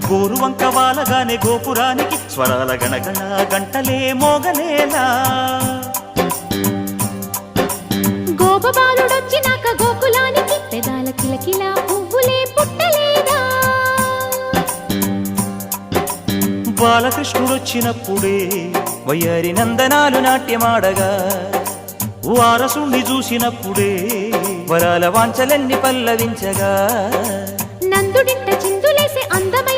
గోరువంక వాలగానే గోపురానికి స్వరాల గణగణ గంటలే మోగలేలా గోపబాలుడొచ్చినాక గోకులానికి పెదాల కిలకిల పువ్వులే పుట్టలేదా బాలకృష్ణుడొచ్చినప్పుడే వయ్యారి నందనాలు నాట్యమాడగా వారసుణ్ణి చూసినప్పుడే వరాల వాంఛలన్నీ పల్లవించగా నందుడింట చిందులేసే అందమైన